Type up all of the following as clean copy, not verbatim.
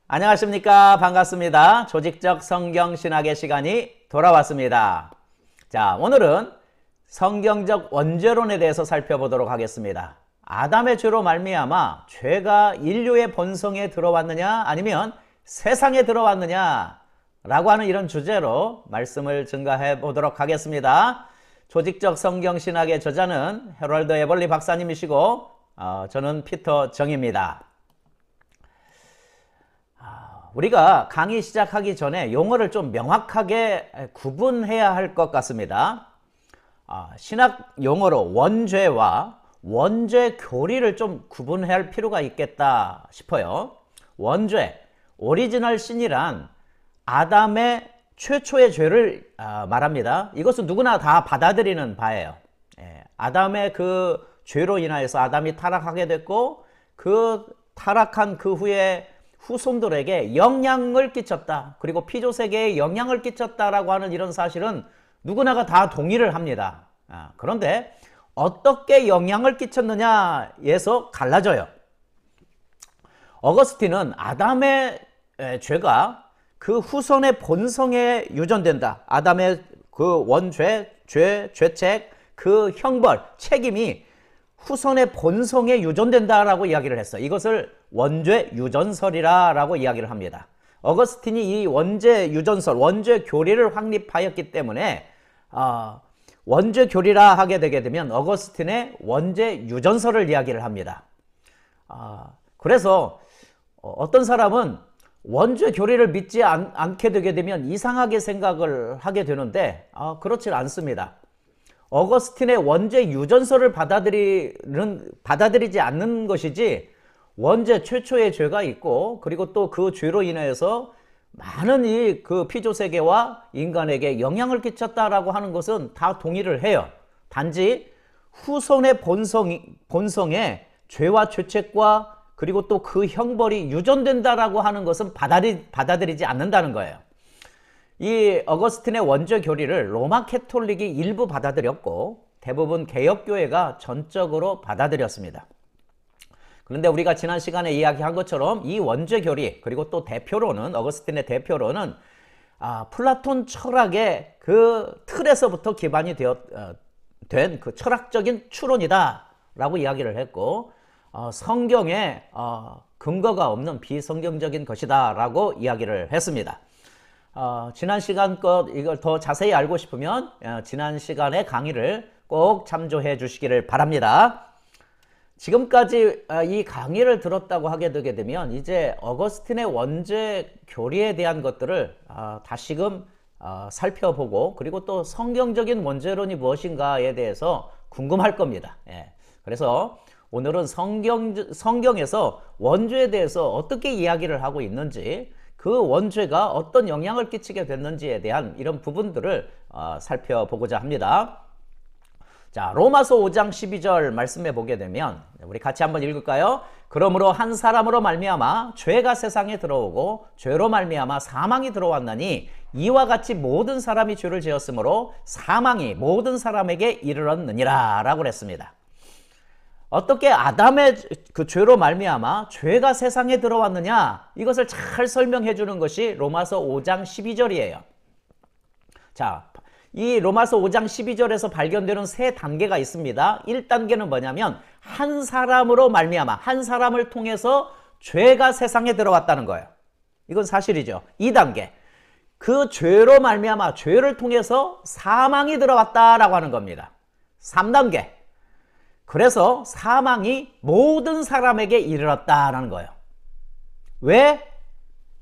안녕하십니까. 반갑습니다. 조직적 성경신학의 시간이 돌아왔습니다. 자, 오늘은 성경적 원죄론에 대해서 살펴보도록 하겠습니다. 아담의 죄로 말미암아 죄가 인류의 본성에 들어왔느냐 아니면 세상에 들어왔느냐 라고 하는 이런 주제로 말씀을 증가해 보도록 하겠습니다. 조직적 성경신학의 저자는 해럴드 에벌리 박사님이시고 저는 피터 정입니다. 우리가 강의 시작하기 전에 용어를 좀 명확하게 구분해야 할 것 같습니다. 신학 용어로 원죄와 원죄 교리를 좀 구분해야 할 필요가 있겠다 싶어요. 원죄, 오리지널 신이란 아담의 최초의 죄를 말합니다. 이것은 누구나 다 받아들이는 바예요. 아담의 그 죄로 인하여서 아담이 타락하게 됐고 그 타락한 그 후에 후손들에게 영향을 끼쳤다. 그리고 피조세계에 영향을 끼쳤다라고 하는 이런 사실은 누구나가 다 동의를 합니다. 그런데 어떻게 영향을 끼쳤느냐에서 갈라져요. 어거스틴은 아담의 죄가 그 후손의 본성에 유전된다. 아담의 그 원죄, 죄책, 그 형벌, 책임이 후손의 본성에 유전된다라고 이야기를 했어. 이것을 원죄 유전설이라고 이야기를 합니다. 어거스틴이 이 원죄 유전설, 원죄 교리를 확립하였기 때문에 원죄 교리라 하게 되게 되면 어거스틴의 원죄 유전설을 이야기를 합니다. 그래서 어떤 사람은 원죄 교리를 믿지 않게 되게 되면 이상하게 생각을 하게 되는데 그렇지 않습니다. 어거스틴의 원죄 유전설을 받아들이지 않는 것이지 원죄 최초의 죄가 있고 그리고 또 그 죄로 인해서 많은 이 그 피조세계와 인간에게 영향을 끼쳤다라고 하는 것은 다 동의를 해요. 단지 후손의 본성에 죄와 죄책과 그리고 또 그 형벌이 유전된다라고 하는 것은 받아들이지 않는다는 거예요. 이 어거스틴의 원죄 교리를 로마 캐톨릭이 일부 받아들였고 대부분 개혁교회가 전적으로 받아들였습니다. 그런데 우리가 지난 시간에 이야기한 것처럼 이 원죄 교리 그리고 또 대표로는 어거스틴의 대표로는 플라톤 철학의 그 틀에서부터 기반이 된 그 철학적인 추론이다 라고 이야기를 했고 성경에 근거가 없는 비성경적인 것이다 라고 이야기를 했습니다. 지난 시간 것 이걸 더 자세히 알고 싶으면 지난 시간의 강의를 꼭 참조해 주시기를 바랍니다. 지금까지 이 강의를 들었다고 하게 되게 되면 이제 어거스틴의 원죄 교리에 대한 것들을 다시금 살펴보고 그리고 또 성경적인 원죄론이 무엇인가에 대해서 궁금할 겁니다. 그래서 오늘은 성경에서 원죄에 대해서 어떻게 이야기를 하고 있는지 그 원죄가 어떤 영향을 끼치게 됐는지에 대한 이런 부분들을 살펴보고자 합니다. 자, 로마서 5장 12절 말씀해 보게 되면 우리 같이 한번 읽을까요? 그러므로 한 사람으로 말미암아 죄가 세상에 들어오고 죄로 말미암아 사망이 들어왔나니 이와 같이 모든 사람이 죄를 지었으므로 사망이 모든 사람에게 이르렀느니라 라고 그랬습니다. 어떻게 아담의 그 죄로 말미암아 죄가 세상에 들어왔느냐 이것을 잘 설명해 주는 것이 로마서 5장 12절이에요. 자, 이 로마서 5장 12절에서 발견되는 세 단계가 있습니다. 1단계는 뭐냐면 한 사람으로 말미암아 한 사람을 통해서 죄가 세상에 들어왔다는 거예요. 이건 사실이죠. 2단계 그 죄로 말미암아 죄를 통해서 사망이 들어왔다라고 하는 겁니다. 3단계 그래서 사망이 모든 사람에게 이르렀다라는 거예요.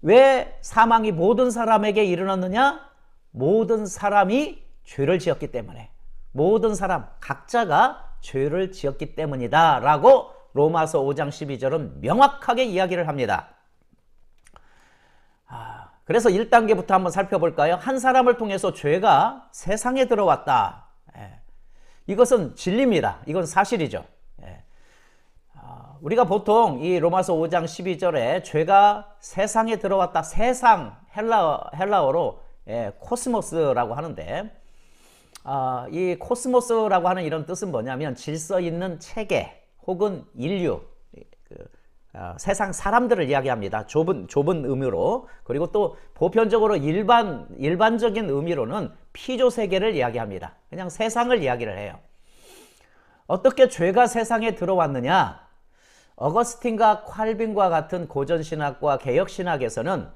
왜 사망이 모든 사람에게 이르렀느냐? 모든 사람이 죄를 지었기 때문에 모든 사람 각자가 죄를 지었기 때문이다 라고 로마서 5장 12절은 명확하게 이야기를 합니다. 그래서 1단계부터 한번 살펴볼까요? 한 사람을 통해서 죄가 세상에 들어왔다. 이것은 진리입니다. 이건 사실이죠. 우리가 보통 이 로마서 5장 12절에 죄가 세상에 들어왔다. 세상 헬라어로 코스모스라고 하는데 이 코스모스라고 하는 이런 뜻은 뭐냐면 질서 있는 체계 혹은 인류 세상 사람들을 이야기합니다. 좁은 의미로. 그리고 또 보편적으로 일반적인 의미로는 피조 세계를 이야기합니다. 그냥 세상을 이야기를 해요. 어떻게 죄가 세상에 들어왔느냐? 어거스틴과 칼빈과 같은 고전신학과 개혁신학에서는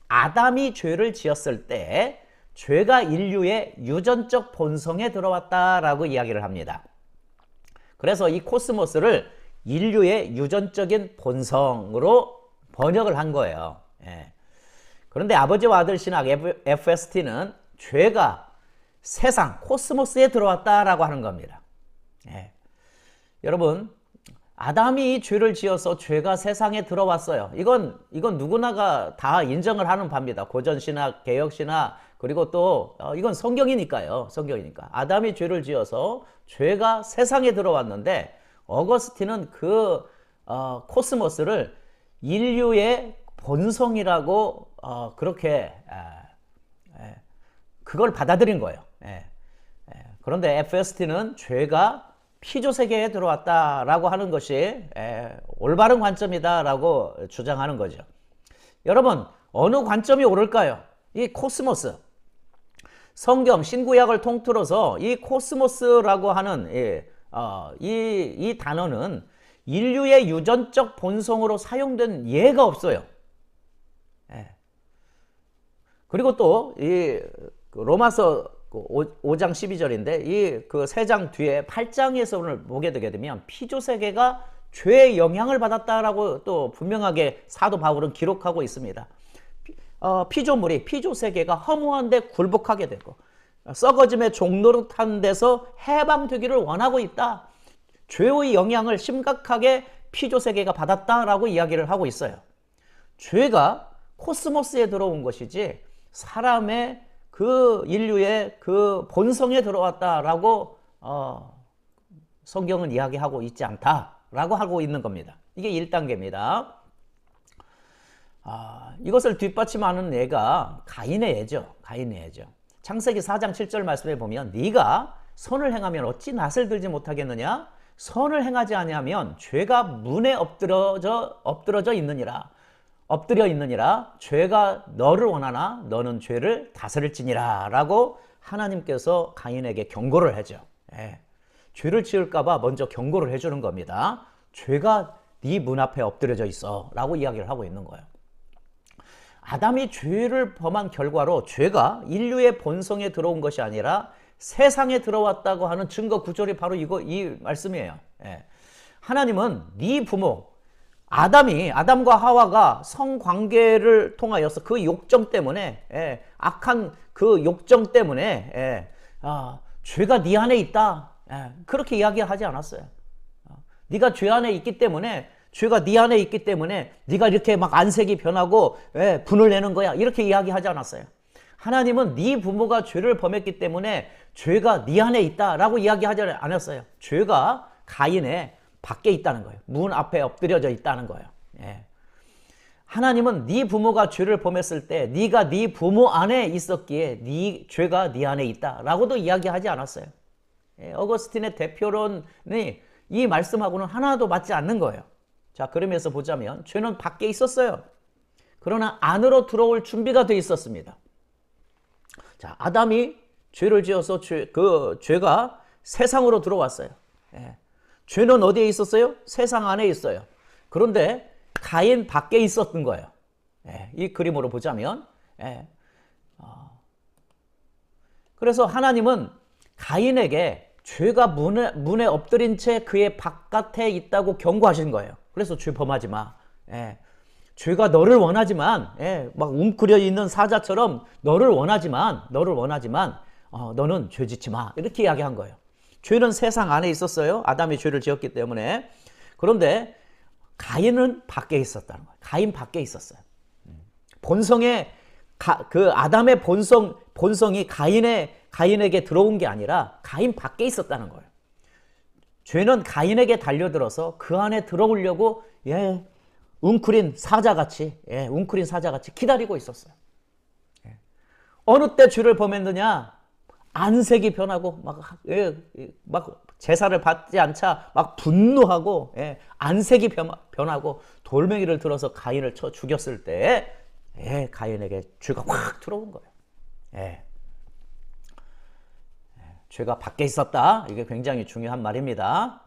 아담이 죄를 지었을 때 죄가 인류의 유전적 본성에 들어왔다라고 이야기를 합니다. 그래서 이 코스모스를 인류의 유전적인 본성으로 번역을 한 거예요. 예. 그런데 아버지와 아들 신학 FST는 죄가 세상, 코스모스에 들어왔다라고 하는 겁니다. 예. 여러분, 아담이 죄를 지어서 죄가 세상에 들어왔어요. 이건 누구나가 다 인정을 하는 바입니다. 고전신학, 개혁신학, 그리고 또 이건 성경이니까요. 성경이니까. 아담이 죄를 지어서 죄가 세상에 들어왔는데 어거스틴은 그 코스모스를 인류의 본성이라고 그렇게 그걸 받아들인 거예요. 그런데 FST는 죄가 피조세계에 들어왔다라고 하는 것이 올바른 관점이다라고 주장하는 거죠. 여러분, 어느 관점이 옳을까요? 이 코스모스. 성경, 신구약을 통틀어서 이 코스모스라고 하는 이 단어는 인류의 유전적 본성으로 사용된 예가 없어요. 그리고 또 이 로마서 5장 12절인데 이 그 3장 뒤에 8장에서 오늘 보게 되게 되면 피조세계가 죄의 영향을 받았다라고 또 분명하게 사도 바울은 기록하고 있습니다. 피조물이 피조세계가 허무한데 굴복하게 되고 썩어짐의 종로로 탄 데서 해방되기를 원하고 있다. 죄의 영향을 심각하게 피조세계가 받았다라고 이야기를 하고 있어요. 죄가 코스모스에 들어온 것이지 사람의 그 인류의 그 본성에 들어왔다라고 성경은 이야기하고 있지 않다라고 하고 있는 겁니다. 이게 1단계입니다. 이것을 뒷받침하는 예가 가인의 예죠. 가인의 예죠. 창세기 4장 7절 말씀에 보면 네가 선을 행하면 어찌 낯을 들지 못하겠느냐? 선을 행하지 아니하면 죄가 문에 엎드러져 있느니라. 엎드려 있느니라. 죄가 너를 원하나 너는 죄를 다스릴지니라 라고 하나님께서 가인에게 경고를 하죠. 죄를 지을까 봐 먼저 경고를 해주는 겁니다. 죄가 네 문 앞에 엎드려져 있어 라고 이야기를 하고 있는 거예요. 아담이 죄를 범한 결과로 죄가 인류의 본성에 들어온 것이 아니라 세상에 들어왔다고 하는 증거 구절이 바로 이 말씀이에요. 하나님은 네 부모 아담과 하와가 성관계를 통하여서 그 욕정 때문에 악한 그 욕정 때문에 죄가 네 안에 있다. 그렇게 이야기하지 않았어요. 네가 죄 안에 있기 때문에 죄가 네 안에 있기 때문에 네가 이렇게 막 안색이 변하고 분을 내는 거야. 이렇게 이야기하지 않았어요. 하나님은 네 부모가 죄를 범했기 때문에 죄가 네 안에 있다라고 이야기하지 않았어요. 죄가 가인의 밖에 있다는 거예요. 문 앞에 엎드려져 있다는 거예요. 하나님은 네 부모가 죄를 범했을 때 네가 네 부모 안에 있었기에 네 죄가 네 안에 있다라고도 이야기하지 않았어요. 어거스틴의 대표론이 이 말씀하고는 하나도 맞지 않는 거예요. 자, 그러면서 보자면 죄는 밖에 있었어요. 그러나 안으로 들어올 준비가 돼 있었습니다. 자, 아담이 죄를 지어서 그 죄가 세상으로 들어왔어요. 죄는 어디에 있었어요? 세상 안에 있어요. 그런데 가인 밖에 있었던 거예요. 이 그림으로 보자면 그래서 하나님은 가인에게 죄가 문에 엎드린 채 그의 바깥에 있다고 경고하신 거예요. 그래서 죄 범하지 마. 죄가 너를 원하지만 막 웅크려 있는 사자처럼 너를 원하지만 너는 죄 짓지 마. 이렇게 이야기한 거예요. 죄는 세상 안에 있었어요. 아담이 죄를 지었기 때문에. 그런데 가인은 밖에 있었다는 거예요. 가인 밖에 있었어요. 본성에 그 아담의 본성이 가인에게 들어온 게 아니라 가인 밖에 있었다는 거예요. 죄는 가인에게 달려들어서 그 안에 들어오려고 웅크린 사자같이 기다리고 있었어요. 어느 때 죄를 범했느냐? 안색이 변하고 막 제사를 받지 않자 막 분노하고 안색이 변하고 돌멩이를 들어서 가인을 쳐 죽였을 때 가인에게 죄가 확 들어온 거예요. 죄가 밖에 있었다. 이게 굉장히 중요한 말입니다.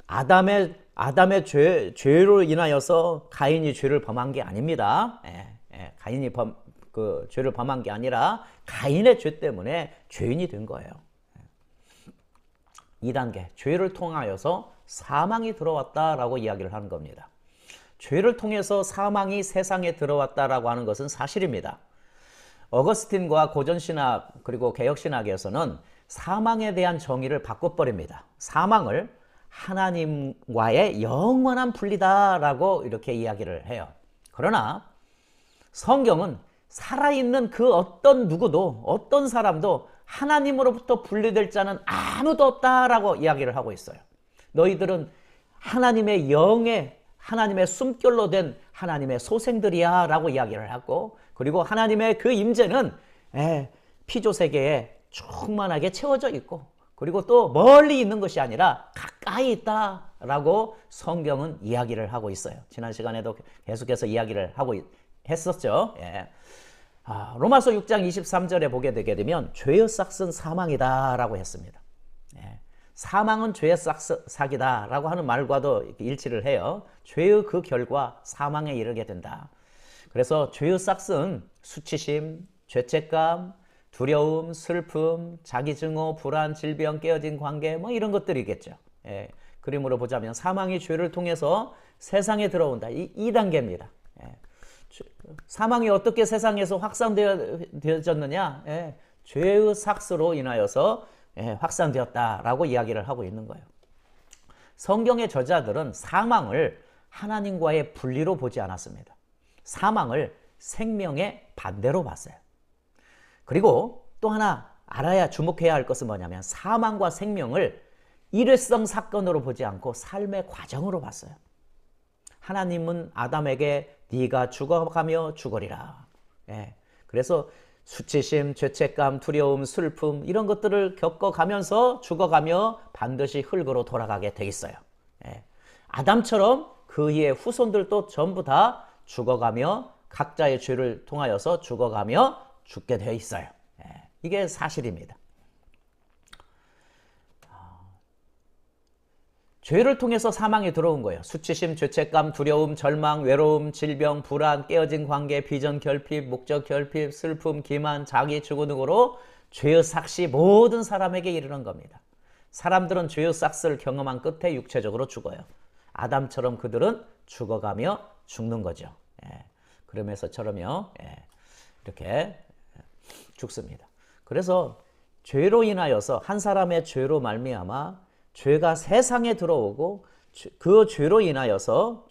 아담의 죄로 인하여서 가인이 죄를 범한 게 아닙니다. 가인이 죄를 범한 게 아니라 가인의 죄 때문에 죄인이 된 거예요. 2단계, 죄를 통하여서 사망이 들어왔다라고 이야기를 하는 겁니다. 죄를 통해서 사망이 세상에 들어왔다라고 하는 것은 사실입니다. 어거스틴과 고전신학 그리고 개혁신학에서는 사망에 대한 정의를 바꿔버립니다. 사망을 하나님과의 영원한 분리다라고 이렇게 이야기를 해요. 그러나 성경은 살아있는 그 어떤 누구도, 어떤 사람도 하나님으로부터 분리될 자는 아무도 없다라고 이야기를 하고 있어요. 너희들은 하나님의 영에, 하나님의 숨결로 된 하나님의 소생들이야 라고 이야기를 하고, 그리고 하나님의 그 임재는 피조세계에 충만하게 채워져 있고, 그리고 또 멀리 있는 것이 아니라 가까이 있다라고 성경은 이야기를 하고 있어요. 지난 시간에도 계속해서 이야기를 하고 했었죠. 로마서 6장 23절에 보게 되게 되면 죄의 싹은 사망이다라고 했습니다. 사망은 죄의 싹이다라고 하는 말과도 일치를 해요. 죄의 그 결과 사망에 이르게 된다. 그래서 죄의 싹은 수치심, 죄책감, 두려움, 슬픔, 자기증오, 불안, 질병, 깨어진 관계 뭐 이런 것들이겠죠. 그림으로 보자면 사망이 죄를 통해서 세상에 들어온다. 이 2단계입니다. 사망이 어떻게 세상에서 확산되어졌느냐? 죄의 삭스로 인하여서 확산되었다라고 이야기를 하고 있는 거예요. 성경의 저자들은 사망을 하나님과의 분리로 보지 않았습니다. 사망을 생명의 반대로 봤어요. 그리고 또 하나 알아야 주목해야 할 것은 뭐냐면 사망과 생명을 일회성 사건으로 보지 않고 삶의 과정으로 봤어요. 하나님은 아담에게 네가 죽어가며 죽으리라. 그래서 수치심, 죄책감, 두려움, 슬픔 이런 것들을 겪어가면서 죽어가며 반드시 흙으로 돌아가게 돼 있어요. 아담처럼 그의 후손들도 전부 다 죽어가며 각자의 죄를 통하여서 죽어가며 죽게 되어 있어요. 이게 사실입니다. 죄를 통해서 사망이 들어온 거예요. 수치심, 죄책감, 두려움, 절망, 외로움, 질병, 불안, 깨어진 관계, 비전 결핍, 목적 결핍, 슬픔, 기만, 자기 주고 등으로 죄의 삭이 모든 사람에게 이르는 겁니다. 사람들은 죄의 삭을 경험한 끝에 육체적으로 죽어요. 아담처럼 그들은 죽어가며 죽는 거죠. 그러면서처럼요 이렇게 죽습니다. 그래서 죄로 인하여서 한 사람의 죄로 말미암아 죄가 세상에 들어오고 그 죄로 인하여서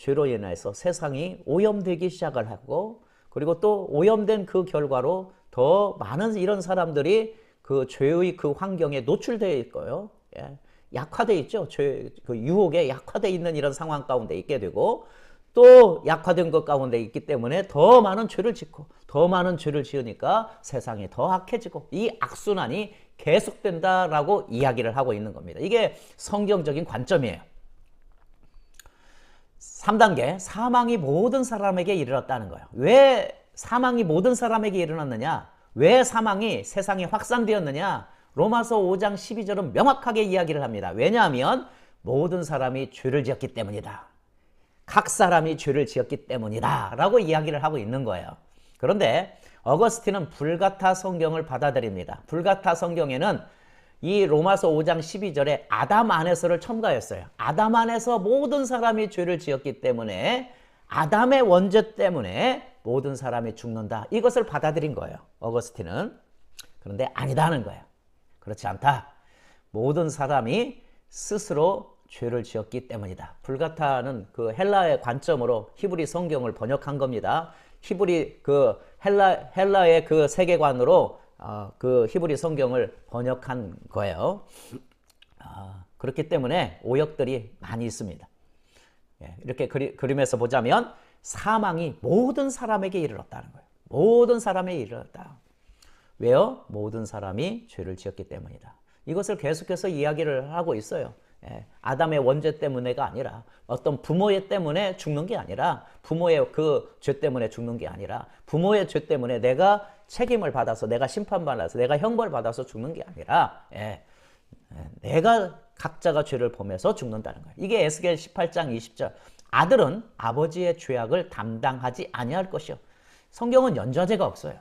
세상이 오염되기 시작을 하고, 그리고 또 오염된 그 결과로 더 많은 이런 사람들이 그 죄의 그 환경에 노출되어 있고요. 약화되어 있죠. 그 유혹에 약화되어 있는 이런 상황 가운데 있게 되고, 또 약화된 것 가운데 있기 때문에 더 많은 죄를 짓고 더 많은 죄를 지으니까 세상이 더 악해지고 이 악순환이 계속된다라고 이야기를 하고 있는 겁니다. 이게 성경적인 관점이에요. 3단계, 사망이 모든 사람에게 이르렀다는 거예요. 왜 사망이 모든 사람에게 일어났느냐? 왜 사망이 세상에 확산되었느냐? 로마서 5장 12절은 명확하게 이야기를 합니다. 왜냐하면 모든 사람이 죄를 지었기 때문이다. 각 사람이 죄를 지었기 때문이다 라고 이야기를 하고 있는 거예요. 그런데 어거스틴은 불가타 성경을 받아들입니다. 불가타 성경에는 이 로마서 5장 12절에 아담 안에서를 첨가했어요. 아담 안에서 모든 사람이 죄를 지었기 때문에 아담의 원죄 때문에 모든 사람이 죽는다. 이것을 받아들인 거예요. 어거스틴은. 그런데 아니다는 거예요. 그렇지 않다. 모든 사람이 스스로 죄를 지었기 때문이다. 불가타는 그 헬라의 관점으로 히브리 성경을 번역한 겁니다. 히브리 그 헬라의 그 세계관으로 그 히브리 성경을 번역한 거예요. 그렇기 때문에 오역들이 많이 있습니다. 이렇게 그림에서 보자면 사망이 모든 사람에게 이르렀다는 거예요. 모든 사람에게 이르렀다. 왜요? 모든 사람이 죄를 지었기 때문이다. 이것을 계속해서 이야기를 하고 있어요. 예, 아담의 원죄 때문에가 아니라 어떤 부모의 때문에 죽는 게 아니라 부모의 그 죄 때문에 죽는 게 아니라 부모의 죄 때문에 내가 책임을 받아서 내가 심판받아서 내가 형벌 받아서 죽는 게 아니라 내가 각자가 죄를 범해서 죽는다는 거예요. 이게 에스겔 18장 20절. 아들은 아버지의 죄악을 담당하지 아니할 것이요. 성경은 연좌제가 없어요.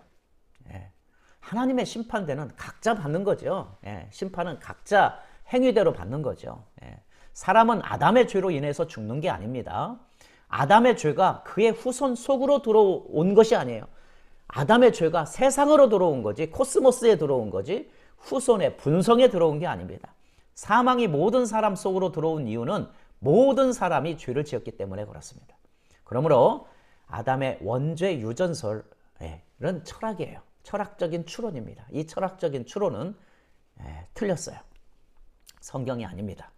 하나님의 심판대는 각자 받는 거죠. 심판은 각자 행위대로 받는 거죠. 사람은 아담의 죄로 인해서 죽는 게 아닙니다. 아담의 죄가 그의 후손 속으로 들어온 것이 아니에요. 아담의 죄가 세상으로 들어온 거지, 코스모스에 들어온 거지, 후손의 분성에 들어온 게 아닙니다. 사망이 모든 사람 속으로 들어온 이유는 모든 사람이 죄를 지었기 때문에 그렇습니다. 그러므로 아담의 원죄 유전설은 철학이에요. 철학적인 추론입니다. 이 철학적인 추론은 틀렸어요. 성경이 아닙니다.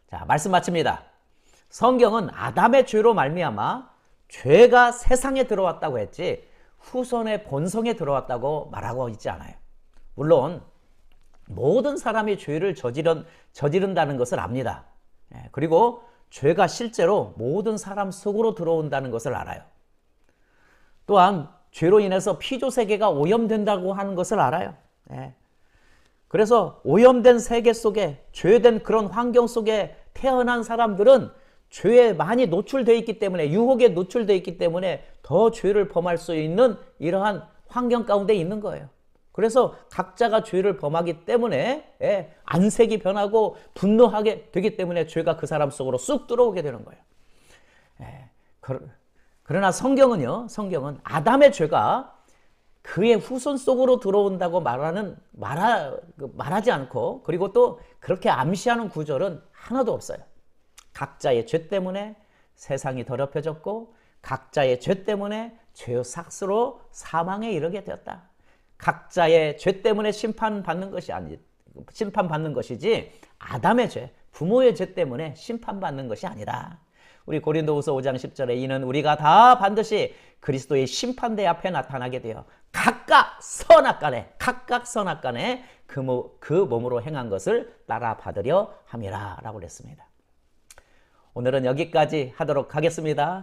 자, 말씀 마칩니다. 성경은 아담의 죄로 말미암아 죄가 세상에 들어왔다고 했지 후손의 본성에 들어왔다고 말하고 있지 않아요. 물론 모든 사람이 죄를 저지른다는 것을 압니다. 그리고 죄가 실제로 모든 사람 속으로 들어온다는 것을 알아요. 또한 죄로 인해서 피조 세계가 오염된다고 하는 것을 알아요. 그래서 오염된 세계 속에 죄된 그런 환경 속에 태어난 사람들은 죄에 많이 노출되어 있기 때문에 유혹에 노출되어 있기 때문에 더 죄를 범할 수 있는 이러한 환경 가운데 있는 거예요. 그래서 각자가 죄를 범하기 때문에 안색이 변하고 분노하게 되기 때문에 죄가 그 사람 속으로 쑥 들어오게 되는 거예요. 그러나 성경은 아담의 죄가 그의 후손 속으로 들어온다고 말하지 않고 그리고 또 그렇게 암시하는 구절은 하나도 없어요. 각자의 죄 때문에 세상이 더럽혀졌고 각자의 죄 때문에 죄의 삭스로 사망에 이르게 되었다. 각자의 죄 때문에 심판받는 것이지 아담의 죄, 부모의 죄 때문에 심판받는 것이 아니라 우리 고린도후서 5장 10절에 이는 우리가 다 반드시 그리스도의 심판대 앞에 나타나게 되어 각각 선악간에 그 몸으로 행한 것을 따라 받으려 함이라 라고 그랬습니다. 오늘은 여기까지 하도록 하겠습니다.